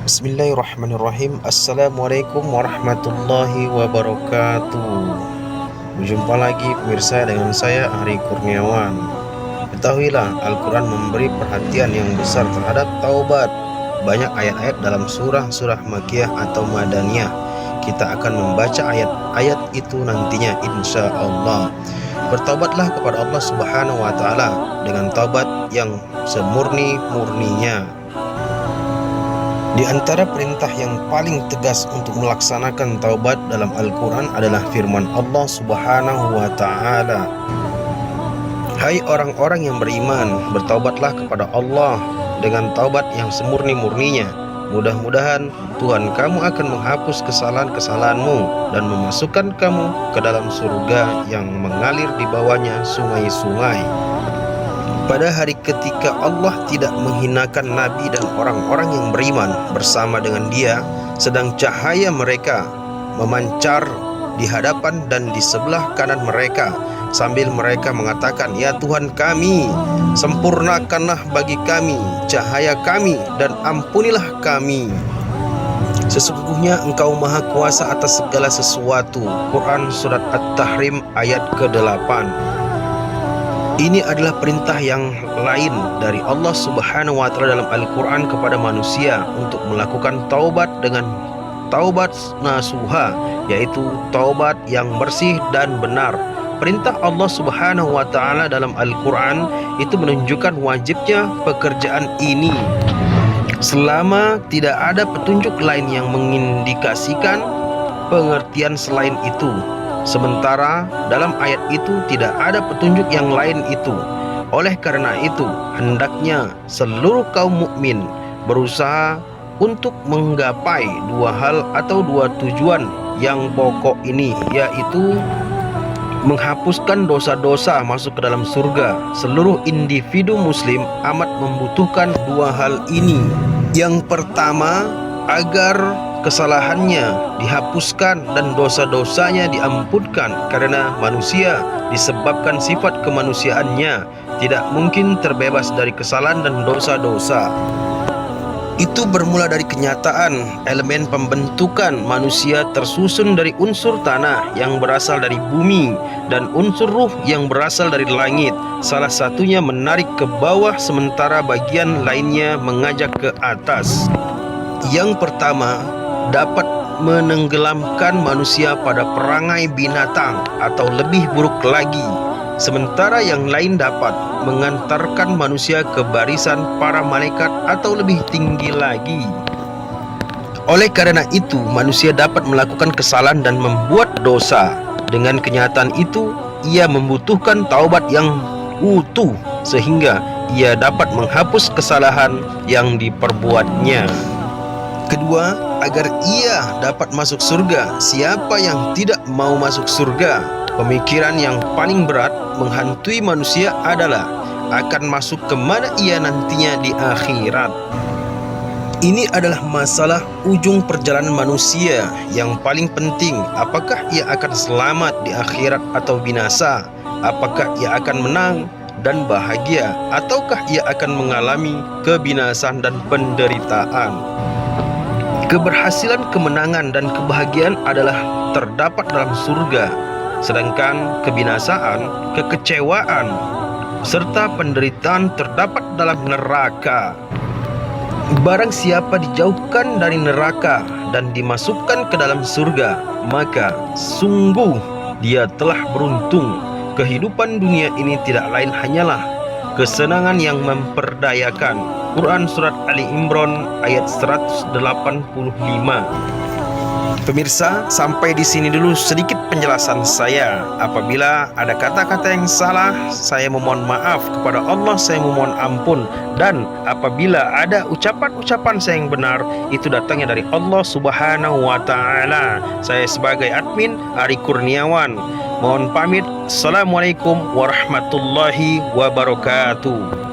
Bismillahirrahmanirrahim. Assalamualaikum warahmatullahi wabarakatuh. Berjumpa lagi pemirsa dengan saya Ari Kurniawan. Ketahuilah, Al-Quran memberi perhatian yang besar terhadap taubat. Banyak ayat-ayat dalam surah-surah Makkiyah atau Madaniyah. Kita akan membaca ayat-ayat itu nantinya insya Allah. Bertaubatlah kepada Allah Subhanahu wa Ta'ala dengan taubat yang semurni-murninya. Di antara perintah yang paling tegas untuk melaksanakan taubat dalam Al-Quran adalah firman Allah Subhanahu wa Ta'ala. Hai orang-orang yang beriman, bertaubatlah kepada Allah dengan taubat yang semurni-murninya. Mudah-mudahan Tuhan kamu akan menghapus kesalahan-kesalahanmu dan memasukkan kamu ke dalam surga yang mengalir di bawahnya sungai-sungai. Pada hari ketika Allah tidak menghinakan Nabi dan orang-orang yang beriman bersama dengan dia, sedang cahaya mereka memancar di hadapan dan di sebelah kanan mereka, sambil mereka mengatakan, "Ya Tuhan kami, sempurnakanlah bagi kami cahaya kami dan ampunilah kami. Sesungguhnya Engkau Maha Kuasa atas segala sesuatu." Quran Surat At-Tahrim ayat ke-8. Ini adalah perintah yang lain dari Allah Subhanahu wa Ta'ala dalam Al-Quran kepada manusia untuk melakukan taubat dengan taubat nasuha, yaitu taubat yang bersih dan benar. Perintah Allah Subhanahu wa Ta'ala dalam Al-Quran itu menunjukkan wajibnya pekerjaan ini, selama tidak ada petunjuk lain yang mengindikasikan pengertian selain itu. Sementara dalam ayat itu tidak ada petunjuk yang lain itu. Oleh karena itu, hendaknya seluruh kaum mukmin berusaha untuk menggapai dua hal atau dua tujuan yang pokok ini, yaitu menghapuskan dosa-dosa masuk ke dalam surga. Seluruh individu muslim amat membutuhkan dua hal ini. Yang pertama, agar kesalahannya dihapuskan dan dosa-dosanya diampunkan, karena manusia disebabkan sifat kemanusiaannya tidak mungkin terbebas dari kesalahan dan dosa-dosa. Itu bermula dari kenyataan elemen pembentukan manusia tersusun dari unsur tanah yang berasal dari bumi dan unsur ruh yang berasal dari langit. Salah satunya menarik ke bawah sementara bagian lainnya mengajak ke atas. Yang pertama dapat menenggelamkan manusia pada perangai binatang atau lebih buruk lagi, sementara yang lain dapat mengantarkan manusia ke barisan para malaikat atau lebih tinggi lagi. Oleh karena itu, manusia dapat melakukan kesalahan dan membuat dosa. Dengan kenyataan itu, ia membutuhkan taubat yang utuh sehingga ia dapat menghapus kesalahan yang diperbuatnya. Kedua, agar ia dapat masuk surga. Siapa yang tidak mau masuk surga? Pemikiran yang paling berat menghantui manusia adalah akan masuk kemana ia nantinya di akhirat. Ini adalah masalah ujung perjalanan manusia yang paling penting. Apakah ia akan selamat di akhirat atau binasa? Apakah ia akan menang dan bahagia, ataukah ia akan mengalami kebinasan dan penderitaan? Keberhasilan, kemenangan, dan kebahagiaan adalah terdapat dalam surga, sedangkan kebinasaan, kekecewaan, serta penderitaan terdapat dalam neraka. Barang siapa dijauhkan dari neraka dan dimasukkan ke dalam surga, maka sungguh dia telah beruntung. Kehidupan dunia ini tidak lain hanyalah kesenangan yang memperdayakan. Quran Surat Ali Imran ayat 185. Pemirsa, sampai di sini dulu sedikit penjelasan saya. Apabila ada kata-kata yang salah, saya memohon maaf kepada Allah, saya memohon ampun. Dan apabila ada ucapan-ucapan saya yang benar, itu datangnya dari Allah Subhanahu wa Ta'ala. Saya sebagai admin Ari Kurniawan mohon pamit. Assalamualaikum warahmatullahi wabarakatuh.